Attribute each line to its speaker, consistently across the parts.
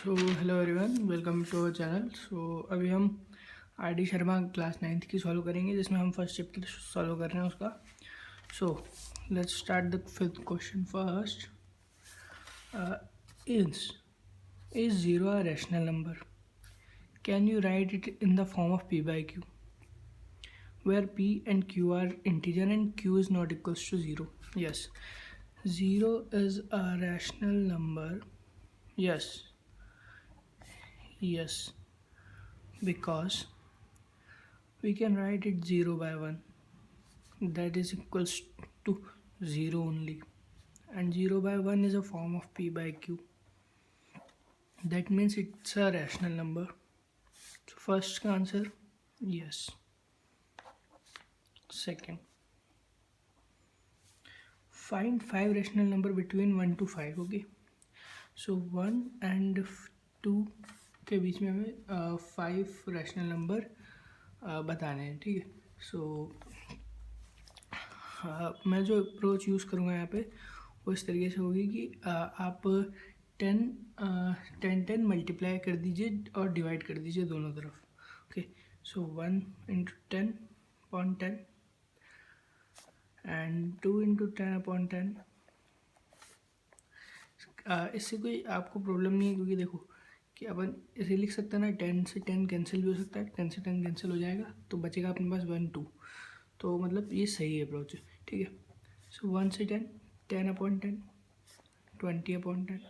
Speaker 1: So hello everyone, welcome to our channel. अभी हम R D Sharma class 9th की solve करेंगे, जिसमें हम फर्स्ट चैप्टर सॉल्व कर रहे हैं उसका। So let's start the fifth question first. Is zero a rational number? Can you right it in the form of p by q, where p and q are integer and q is not equals to 0? Yes, 0 is a rational number. Yes, because we can write it 0 by 1, that is equals to 0 only, and 0 by 1 is a form of p by q. That means it's a rational number. So first answer, yes. Second, find 5 rational number between 1 to 5. Okay, so 1 and 2 के बीच में हमें 5 rational number बताने हैं, ठीक है। सो मैं जो approach use करूँगा यहाँ पे वो इस तरीके से होगी कि आप 10 मल्टीप्लाई कर दीजिए और डिवाइड कर दीजिए दोनों तरफ। Okay, so 1 into 10 upon 10 and 2 into 10 upon 10। इससे कोई आपको प्रॉब्लम नहीं है, क्योंकि देखो कि अपन इसे लिख सकते हैं ना, 10 से 10 कैंसिल भी हो सकता है, 10 से 10 कैंसिल हो जाएगा तो बचेगा अपने पास 1 2। तो मतलब ये सही अप्रोच है, ठीक है। सो 1 से 10, 10 अपॉन 10, 20 अपॉन 10।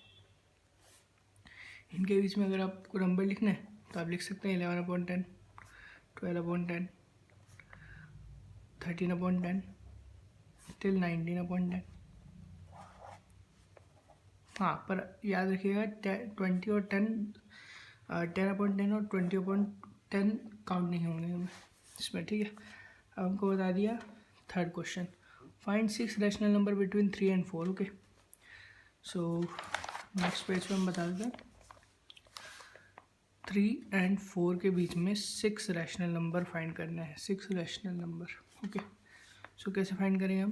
Speaker 1: इनके बीच में अगर आपको नंबर लिखना है तो आप लिख सकते हैं 11 upon 10, 12 upon 10, 13 upon 10 till 19 upon 10। हाँ, पर याद रखिएगा 20 और 10, 10 अपॉन 10 और 20 अपॉन 10 काउंट नहीं होंगे हमें इसमें, ठीक है। अब हमको बता दिया third question, find 6 rational number between 3 and 4। Okay, so next page पे हम बता देते हैं 3 and 4 के बीच में 6 रैशनल नंबर फाइंड करना है। 6 रैशनल नंबर, ओके। सो कैसे फाइंड करेंगे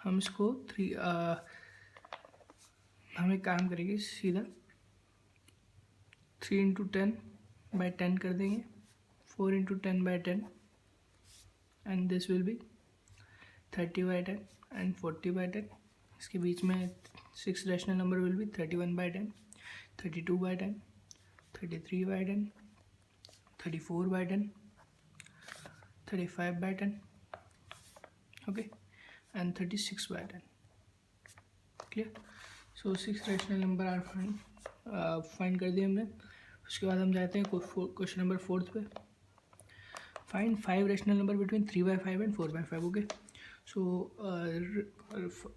Speaker 1: हम इसको हम एक काम करेंगे, सीधा 3 इंटू 10 बाई 10 कर देंगे, 4 into 10 by 10, and this will be 30 by 10 and 40 by 10। इसके बीच में 6 rational number will be 31 by 10, 32 by 10, 33 by 10, 34 by 10, 35 by 10, okay, and 36 by 10। Clear? So 6 rational number are find कर दिए हमने। उसके बाद हम जाते हैं क्वेश्चन नंबर 4 पे। Find 5 rational number between 3 by 5 and 4 by 5। Okay, so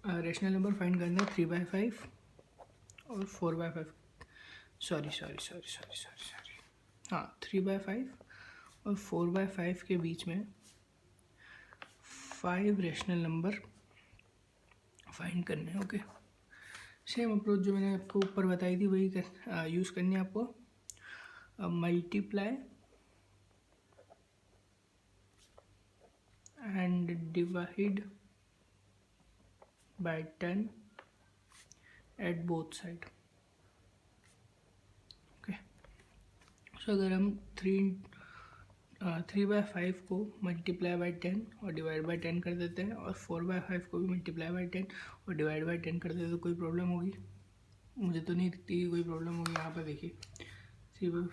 Speaker 1: rational number find करना है 3 by 5 और 4 by 5। सॉरी, हाँ, 3 by 5 और 4 by 5 के बीच में 5 रैशनल नंबर फाइंड करने हैं। ओके, सेम अप्रोच जो मैंने आपको ऊपर बताई थी वही यूज़ करनी है आपको। Multiply and divide by 10 at both side. Okay, so अगर हम 3 by 5 को मल्टीप्लाई बाय 10 और डिवाइड बाय 10 कर देते हैं, और 4 by 5 को भी मल्टीप्लाई बाय 10 और डिवाइड बाय 10 कर देते हैं, तो कोई प्रॉब्लम होगी? मुझे तो नहीं दिखती कि कोई प्रॉब्लम होगी। यहाँ पर देखिए 3 by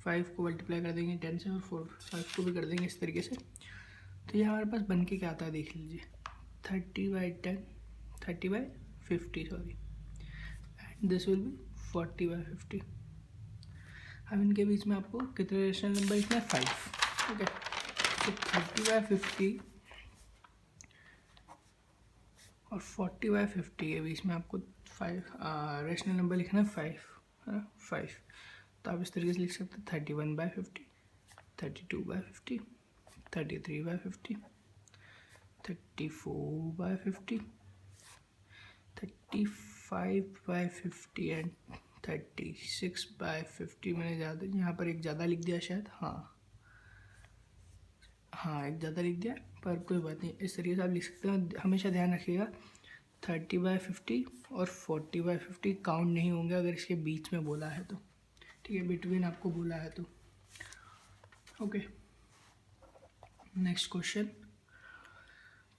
Speaker 1: 5 को मल्टीप्लाई कर देंगे 10 से और 4 5 को भी कर देंगे इस तरीके से, तो ये हमारे पास बन के क्या आता है देख लीजिए, 30 by 10, 30 by 50 sorry, and this will B 40 by 50। अब इनके बीच में आपको कितने रैशनल नंबर लिखना है? 5। ओके, तो 30 by 50 और 40 by 50 के बीच में आपको 5 रैशनल नंबर लिखना है, 5 है ना, 5। तो आप इस तरीके से लिख सकते हैं 31 by 50, 32 by 50, 33 by 50, 34 by 50, 35 by 50 and 36 by 50। मैंने ज़्यादा यहाँ पर एक ज़्यादा लिख दिया शायद, हाँ एक ज़्यादा लिख दिया, पर कोई बात नहीं, इस तरीके से आप लिख सकते हो। हमेशा ध्यान रखिएगा 30/50 और 40/50 काउंट नहीं होंगे अगर इसके बीच में बोला है तो, ठीक है, बिटवीन आपको बोला है तो। Okay, next question,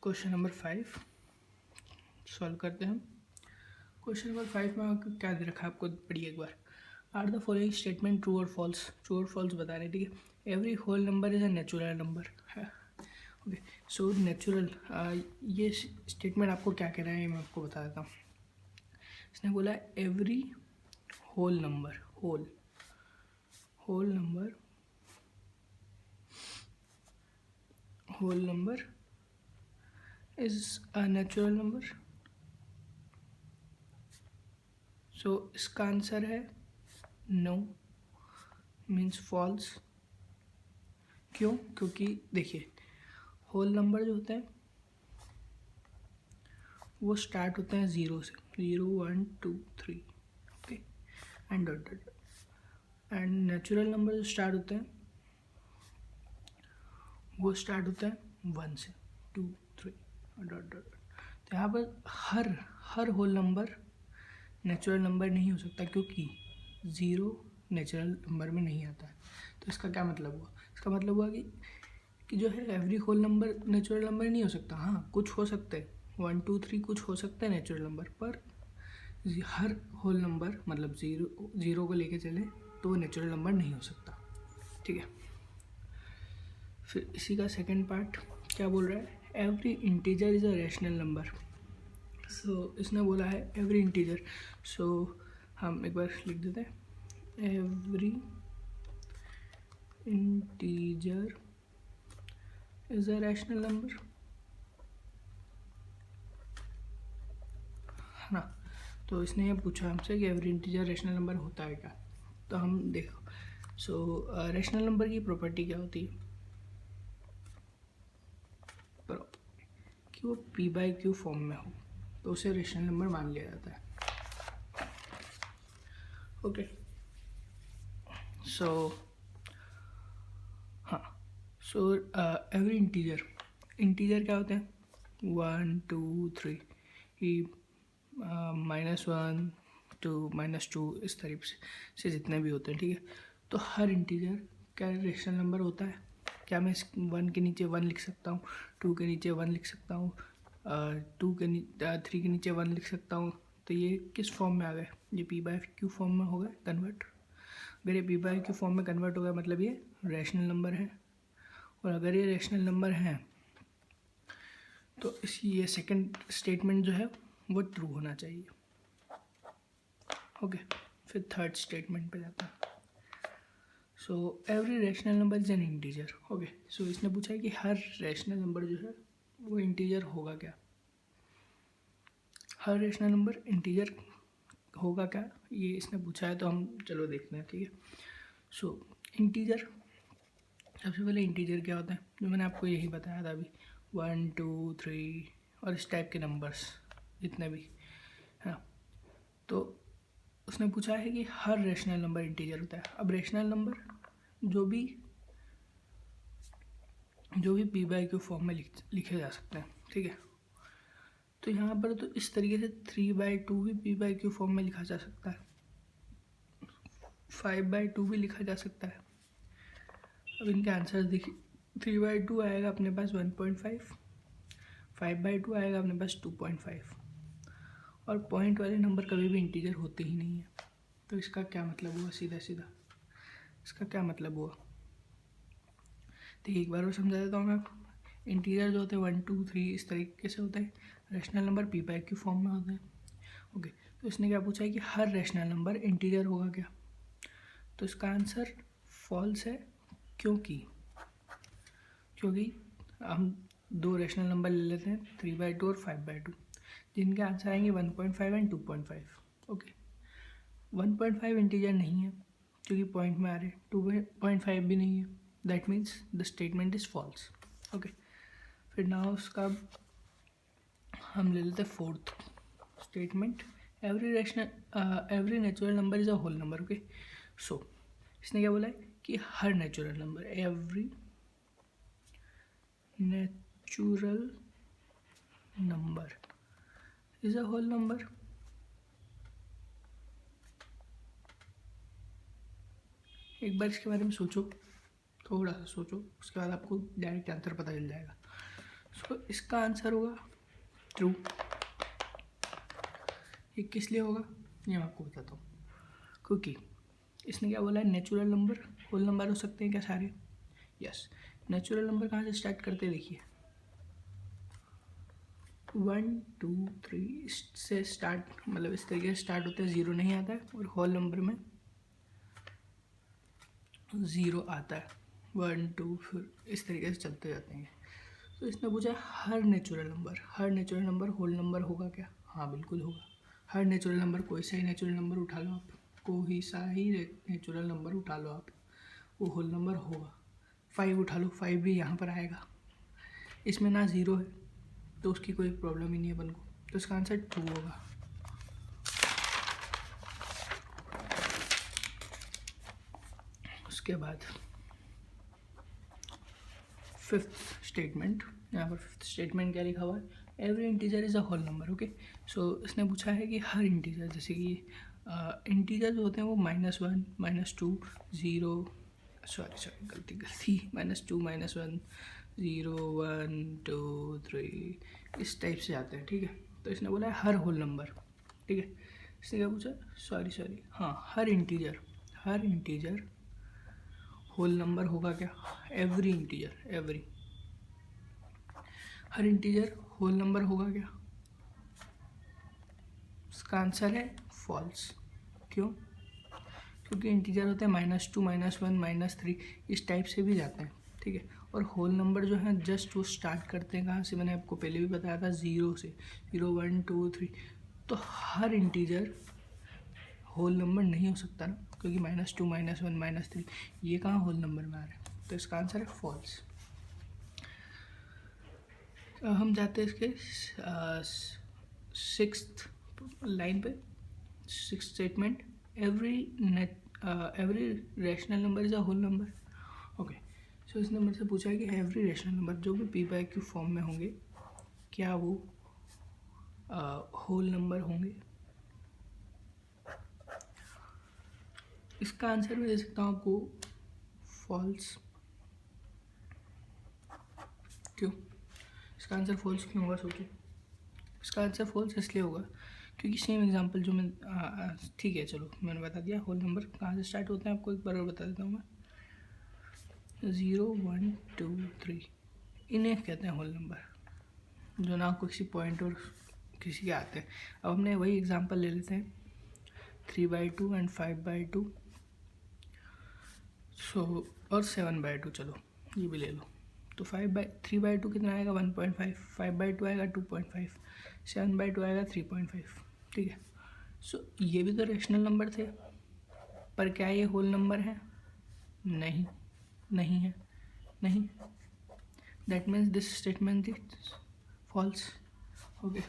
Speaker 1: question number 5 solve करते हैं हम। क्वेश्चन नंबर 5 में आपको क्या दे रखा है, आपको पढ़िए एक बार। Are the following statement true और फॉल्स? ट्रू और फॉल्स बता रहे हैं, ठीक है। Every whole number is a natural number है। ओके, सो नेचुरल, ये स्टेटमेंट आपको क्या कह रहा है मैं आपको बता देता हूँ। इसने बोला every whole number, whole number is a natural number. So इसका आंसर है नो, मीन्स फॉल्स। क्यों? क्योंकि देखिए होल नंबर जो होते हैं वो स्टार्ट होते हैं 0 से, 0 1 2 3, okay, and dot dot. And natural number जो स्टार्ट होते हैं वो स्टार्ट होता है 1 से, 2 3 डॉट डॉट। तो यहाँ पर हर होल नंबर नेचुरल नंबर नहीं हो सकता, क्योंकि 0 नेचुरल नंबर में नहीं आता है। तो इसका क्या मतलब हुआ? इसका मतलब हुआ कि जो है every whole number natural number नहीं हो सकता। हाँ, कुछ हो सकते हैं, 1 2 3 कुछ हो सकते हैं नेचुरल नंबर, पर हर होल नंबर मतलब 0 को लेके चले तो नेचुरल नंबर नहीं हो सकता, ठीक है। फिर इसी का सेकंड पार्ट क्या बोल रहा है? Every integer is a rational number. So इसने बोला है एवरी इंटीजर, सो हम एक बार लिख देते हैं, every integer is a rational number, है ना। तो इसने ये पूछा हमसे कि एवरी इंटीजर रैशनल नंबर होता है क्या। तो हम देखो, सो रैशनल नंबर की प्रॉपर्टी क्या होती है? कि वो p/q फॉर्म में हो तो उसे रैशनल नंबर मान लिया जाता है, ओके। सो हाँ, सो एवरी इंटीजर क्या होते हैं? 1 2 3 ही, -1 2 -2 इस तरीके से जितने भी होते हैं, ठीक है। तो हर इंटीजर क्या रैशनल नंबर होता है? क्या मैं 1 के नीचे 1 लिख सकता हूँ, 2 के नीचे 1 लिख सकता हूँ, 3 के नीचे 1 लिख सकता हूँ? तो ये किस फॉर्म में आ गए? ये p/q फॉर्म में हो गए कन्वर्ट। अगर ये p/q फॉर्म में कन्वर्ट हो गया मतलब ये रैशनल नंबर है, और अगर ये रैशनल नंबर है तो ये सेकंड स्टेटमेंट जो है वो ट्रू होना चाहिए, ओके। फिर थर्ड स्टेटमेंट पे जाता है। So every rational number is an integer, okay. So इसने पूछा है कि हर रैशनल नंबर जो है वो इंटीजर होगा क्या? हर रैशनल नंबर इंटीजर होगा क्या, ये इसने पूछा है, तो हम चलो देखते हैं, ठीक है। सो इंटीजर, सबसे पहले इंटीजर क्या होता है, जो मैंने आपको यही बताया था अभी, 1 2 3 और इस टाइप के नंबर्स जितने भी, है। तो उसने पूछा है कि हर रैशनल नंबर इंटीजर होता है। अब रैशनल नंबर जो भी p/q फॉर्म में लिखे जा सकते हैं, ठीक है। तो यहाँ पर तो इस तरीके से 3/2 भी p/q फॉर्म में लिखा जा सकता है, 5/2 भी लिखा जा सकता है। अब इनके आंसर देखिए, 3/2 आएगा अपने पास 1.5, 5/2 आएगा अपने पास 2.5, और पॉइंट वाले नंबर कभी भी इंटीजर होते ही नहीं है। तो इसका क्या मतलब हुआ? सीधा सीधा इसका क्या मतलब हुआ? तो एक बार और समझा देता हूँ मैं आपको। इंटीजर जो होते हैं 1 2 3 इस तरीके से होते हैं, रैशनल नंबर p/q फॉर्म में होते हैं, ओके। तो इसने क्या पूछा है कि हर रैशनल नंबर इंटीजर होगा क्या? तो इसका आंसर फॉल्स है, क्योंकि हम दो रैशनल नंबर ले लेते हैं, 3/2 और 5/2, जिनके आंसर आएंगे 1.5 एंड 2.5, ओके। 1.5 इंटीजर नहीं है क्योंकि पॉइंट में आ रहे, 2.5 भी नहीं है, that means the statement is false, okay. फिर ना उसका हम ले लेते हैं fourth statement, every natural number is a whole number, okay. So इसने क्या बोला है कि हर natural number, every natural number is a whole number. एक बार इसके बारे में सोचो, थोड़ा सा सोचो, उसके बाद आपको डायरेक्ट आंसर पता चल जाएगा। सो इसका आंसर होगा ट्रू। ये किस लिए होगा ये मैं आपको बताता हूँ, क्योंकि इसने क्या बोला है, नेचुरल नंबर होल नंबर हो सकते हैं क्या सारे? यस। नेचुरल नंबर कहाँ से स्टार्ट करते हैं, देखिए 1 2 3 से स्टार्ट, मतलब इस तरीके से स्टार्ट होता है, ज़ीरो नहीं आता है, और होल नंबर में ज़ीरो आता है, 1 2 फिर इस तरीके से चलते जाते हैं। तो इसने पूछा हर नेचुरल नंबर होल नंबर होगा क्या? हाँ बिल्कुल होगा। हर नेचुरल नंबर, कोई सा ही नेचुरल नंबर उठा लो आप, कोई सा ही नेचुरल नंबर उठा लो आप, वो होल नंबर होगा। 5 उठा लो, 5 भी यहाँ पर आएगा। इसमें ना ज़ीरो है तो उसकी कोई प्रॉब्लम ही नहीं है अपन को, तो इसका आंसर ट्रू होगा। उसके बाद फिफ्थ स्टेटमेंट, यहाँ पर फिफ्थ स्टेटमेंट क्या लिखा हुआ है, every integer is a whole number. Okay, so इसने पूछा है कि हर इंटीजर, जैसे कि इंटीजर जो होते हैं वो -1 -2 0, सॉरी गलती -2 -1 0 1 2 3 इस टाइप से आते हैं, ठीक है। तो इसने बोला है हर होल नंबर, ठीक है। इसने क्या पूछा, सॉरी हाँ, हर इंटीजर होल नंबर होगा क्या? एवरी इंटीजर, हर इंटीजर होल नंबर होगा क्या? इसका आंसर है फॉल्स। क्यों? क्योंकि इंटीजर होते हैं -2 -1 -3 इस टाइप से भी जाते हैं, ठीक है। और होल नंबर जो है जस्ट वो स्टार्ट करते हैं कहाँ से, मैंने आपको पहले भी बताया था, 0 से, 0 1 2 3। तो हर इंटीजर होल नंबर नहीं हो सकता ना, क्योंकि -2 -1 -3 ये कहाँ होल नंबर में आ रहे हैं, तो इसका आंसर है फॉल्स। हम जाते हैं इसके सिक्स्थ लाइन पे, sixth statement, every rational number is a whole number. Okay, so इस नंबर से पूछा है कि एवरी रैशनल नंबर जो भी p/q फॉर्म में होंगे क्या वो होल नंबर होंगे? इसका आंसर भी दे सकता हूँ आपको, फॉल्स। क्यों? इसका आंसर फॉल्स क्यों होगा, सोचो। इसका आंसर फॉल्स इसलिए होगा क्योंकि सेम एग्जांपल जो मैं ठीक है चलो मैंने बता दिया, होल नंबर कहाँ से स्टार्ट होते हैं आपको एक बार और बता देता हूँ मैं। 0 1 2 3 इन्हें कहते हैं होल नंबर, जो ना किसी पॉइंट और किसी के आते हैं। अब हमने वही एग्जांपल ले लेते हैं, 3/2 एंड 5/2, सो और 7/2, चलो ये भी ले लो। तो 3/2 कितना आएगा, 1.5, 5/2 आएगा 2.5, 7/2 आएगा 3.5, ठीक है। सो ये भी तो रेशनल नंबर थे, पर क्या ये होल नंबर है? नहीं, नहीं है, नहीं। That means this statement is false. Okay,